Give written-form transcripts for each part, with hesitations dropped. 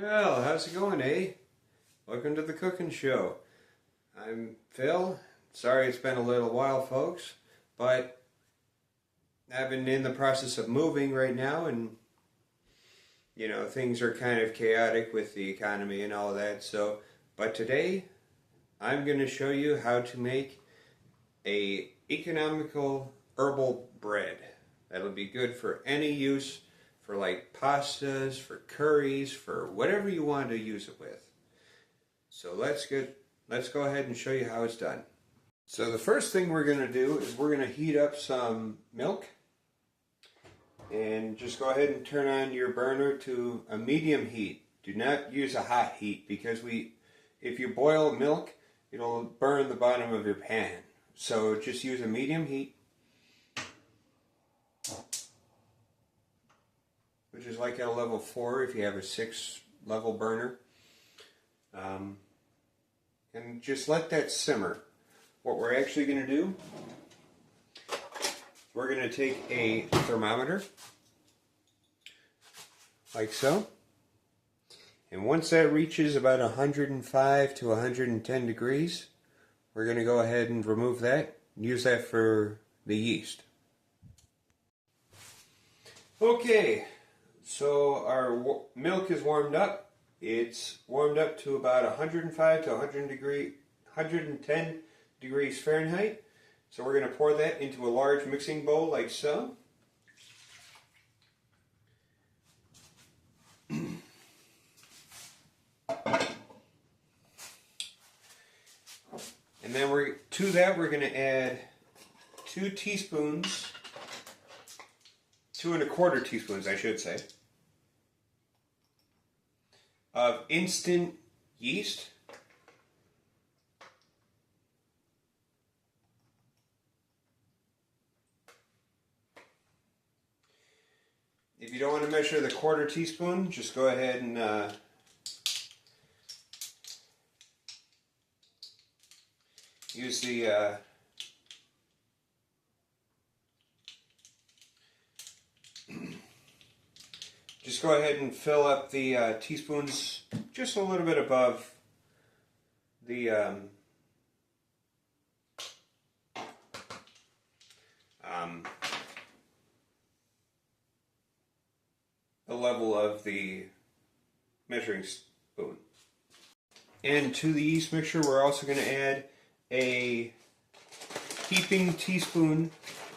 Well, how's it going, eh? Welcome to the cooking show. I'm Phil. Sorry it's been a little while, folks, but I've been in the process of moving right now, and things are kind of chaotic with the economy and all of that. But today I'm going to show you how to make a economical herbal bread. That'll be good for any use, for like pastas, for curries, for whatever you want to use it with. So let's go ahead and show you how it's done. So the first thing we're going to do is we're going to heat up some milk, and just go ahead and turn on your burner to a medium heat. Do not use a hot heat, because if you boil milk, it'll burn the bottom of your pan. So just use a medium heat, which is like at a level 4 if you have a 6-level burner. And just let that simmer. What we're actually going to do, we're going to take a thermometer, like so. And once that reaches about 105 to 110 degrees, we're going to go ahead and remove that and use that for the yeast. Okay, so our milk is warmed up. It's warmed up to about 105 to 110 degrees Fahrenheit. So we're going to pour that into a large mixing bowl like so. And then we're going to add 2 teaspoons, 2 1/4 teaspoons, I should say, of instant yeast. If you don't want to measure the 1/4 teaspoon, just go ahead and use the just go ahead and fill up the teaspoons just a little bit above the level of the measuring spoon. And to the yeast mixture, we're also going to add a heaping teaspoon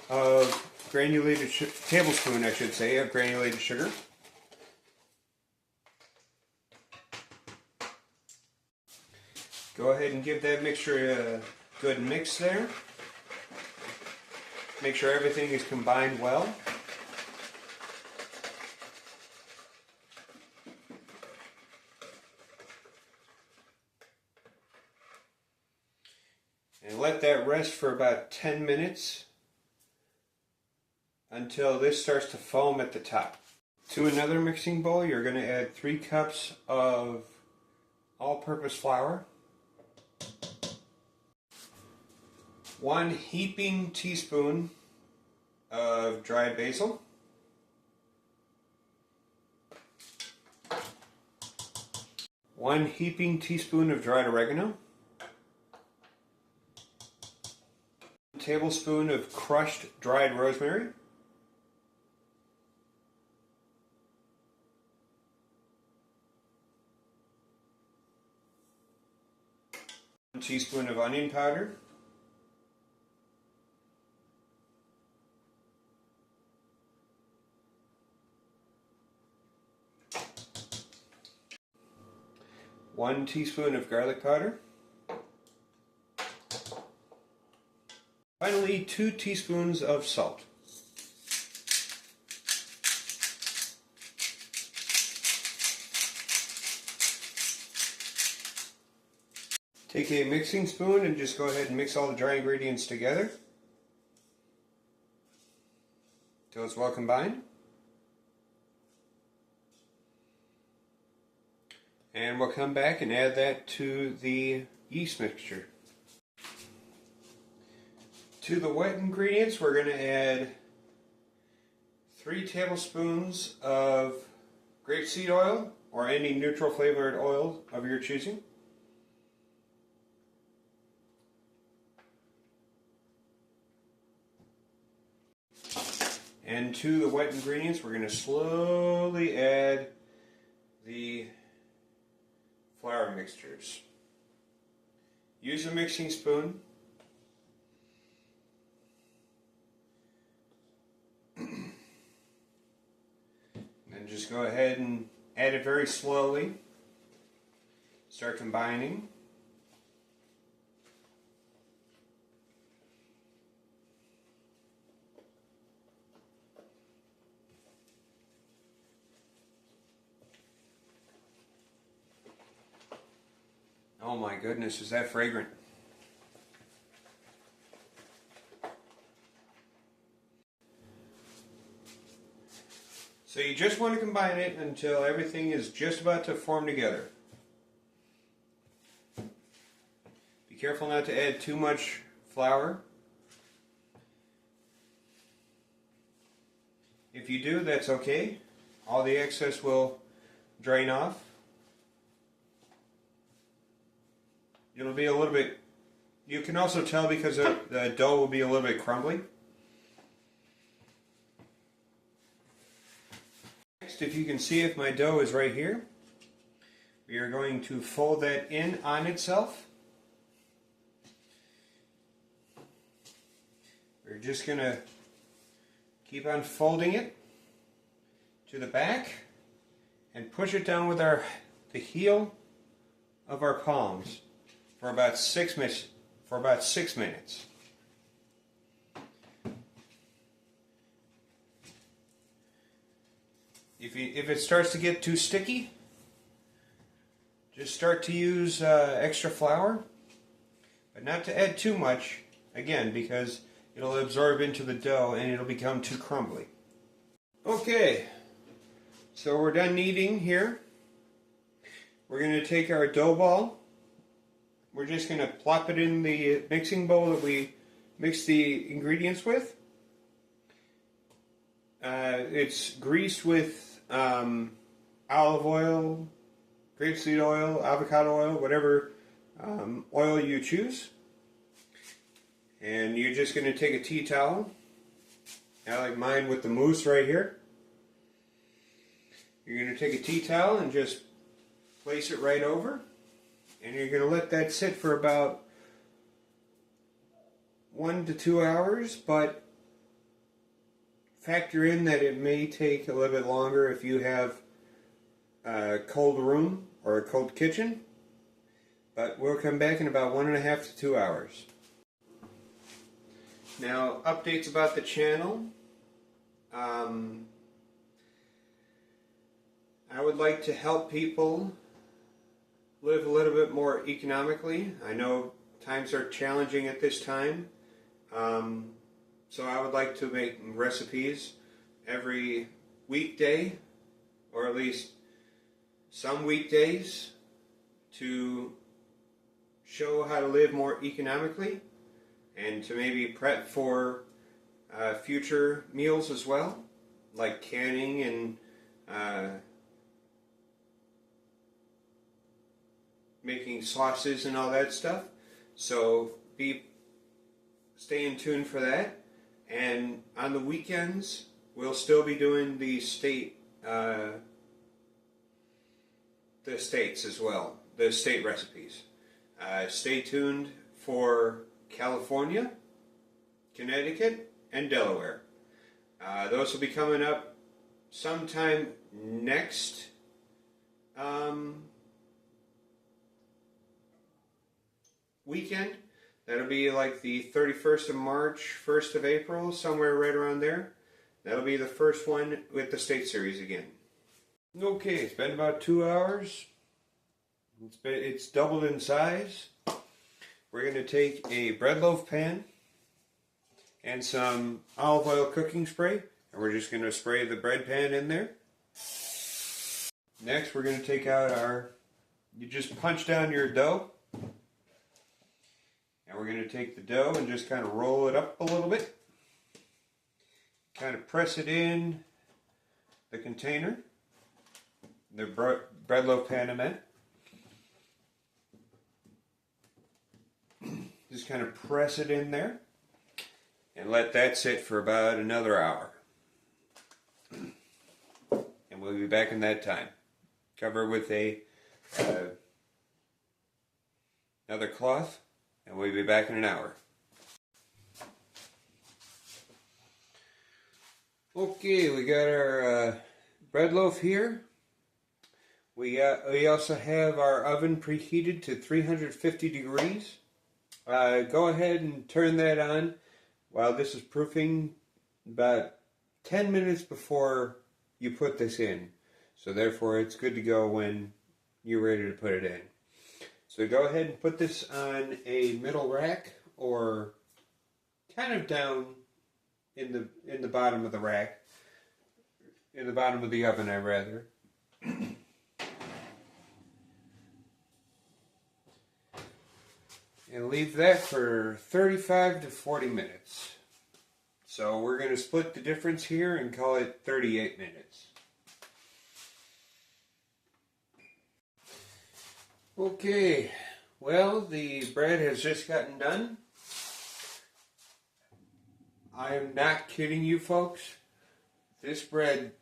of tablespoon, I should say, of granulated sugar. Go ahead and give that mixture a good mix there. Make sure everything is combined well. And let that rest for about 10 minutes until this starts to foam at the top. To another mixing bowl, you're going to add 3 cups of all-purpose flour, 1 heaping teaspoon of dried basil, 1 heaping teaspoon of dried oregano, 1 tablespoon of crushed dried rosemary, 1 teaspoon of onion powder, 1 teaspoon of garlic powder. Finally, 2 teaspoons of salt. Take a mixing spoon and just go ahead and mix all the dry ingredients together until it's well combined. And we'll come back and add that to the yeast mixture. To the wet ingredients, we're going to add 3 tablespoons of grapeseed oil, or any neutral flavored oil of your choosing. And to the wet ingredients, we're going to slowly add the flour mixtures. Use a mixing spoon. And just go ahead and add it very slowly. Start combining. Oh my goodness, is that fragrant? So you just want to combine it until everything is just about to form together. Be careful not to add too much flour. If you do, that's okay. All the excess will drain off. It'll be a little bit, you can also tell because the dough will be a little bit crumbly. Next, if you can see if my dough is right here, we are going to fold that in on itself. We're just going to keep on folding it to the back and push it down with the heel of our palms for about 6 minutes. If it starts to get too sticky, just start to use extra flour, but not to add too much, again, because it'll absorb into the dough and it'll become too crumbly. Okay, so we're done kneading here. We're going to take our dough ball. We're just going to plop it in the mixing bowl that we mixed the ingredients with. It's greased with olive oil, grapeseed oil, avocado oil, whatever oil you choose. And you're just going to take a tea towel. I like mine with the mousse right here. You're going to take a tea towel and just place it right over. And you're going to let that sit for about 1 to 2 hours, but factor in that it may take a little bit longer if you have a cold room or a cold kitchen. But we'll come back in about 1.5 to 2 hours. Now, updates about the channel. I would like to help people live a little bit more economically. I know times are challenging at this time. So I would like to make recipes every weekday, or at least some weekdays, to show how to live more economically and to maybe prep for future meals as well, like canning and making sauces and all that stuff. So stay in tune for that. And on the weekends, we'll still be doing the states as well, the state recipes. Stay tuned for California, Connecticut, and Delaware. Those will be coming up sometime next weekend. That'll be like the 31st of March, 1st of April, somewhere right around there. That'll be the first one with the state series again. Okay, it's been about 2 hours. It's doubled in size. We're going to take a bread loaf pan and some olive oil cooking spray, and we're just going to spray the bread pan in there. Next, we're going to take out you just punch down your dough. And we're going to take the dough and just kind of roll it up a little bit. Kind of press it in the container. the bread loaf pan I'm in. Just kind of press it in there and let that sit for about another hour. And we'll be back in that time. Cover with another cloth, and we'll be back in an hour. Okay, we got our bread loaf here. We also have our oven preheated to 350 degrees. Go ahead and turn that on while this is proofing about 10 minutes before you put this in. So therefore it's good to go when you're ready to put it in. So go ahead and put this on a middle rack or kind of down in the bottom of the rack. In the bottom of the oven, I'd rather. And leave that for 35 to 40 minutes. So we're going to split the difference here and call it 38 minutes. Okay, well, the bread has just gotten done. I'm not kidding you folks. This bread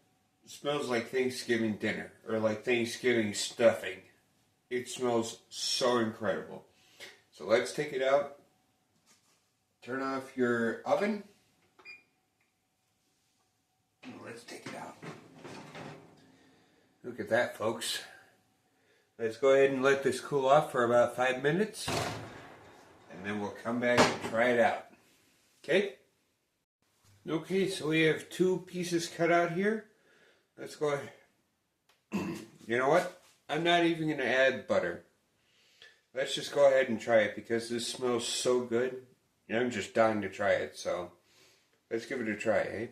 smells like Thanksgiving dinner or like Thanksgiving stuffing. It smells so incredible. So let's take it out. Turn off your oven. Let's take it out. Look at that, folks. Let's go ahead and let this cool off for about 5 minutes. And then we'll come back and try it out. Okay? Okay, so we have 2 pieces cut out here. Let's go ahead. You know what? I'm not even going to add butter. Let's just go ahead and try it because this smells so good. And I'm just dying to try it, so let's give it a try, eh?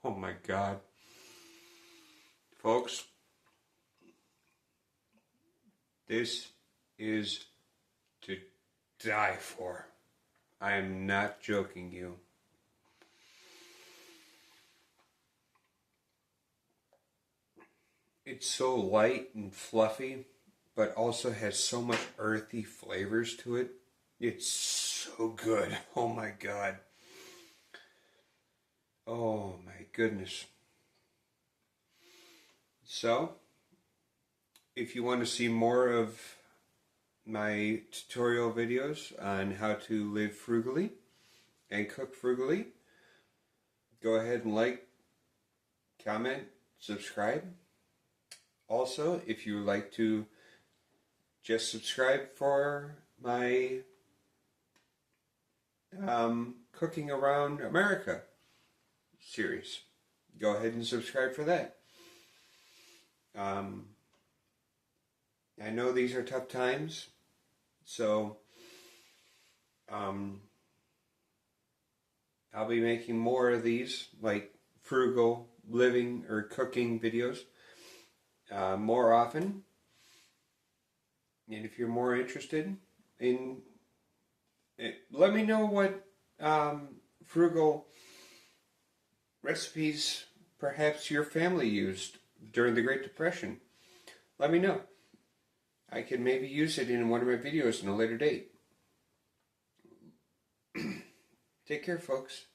Oh my God. Folks, this is to die for. I am not joking you. It's so light and fluffy, but also has so much earthy flavors to it. It's so good. Oh my God. Oh my goodness. So, if you want to see more of my tutorial videos on how to live frugally and cook frugally, go ahead and like, comment, subscribe. Also, if you would like to just subscribe for my Cooking Around America series, go ahead and subscribe for that. I know these are tough times, so I'll be making more of these, like frugal living or cooking videos, more often. And if you're more interested in it, let me know what frugal recipes perhaps your family used during the Great Depression. Let me know. I can maybe use it in one of my videos in a later date. Take care, folks.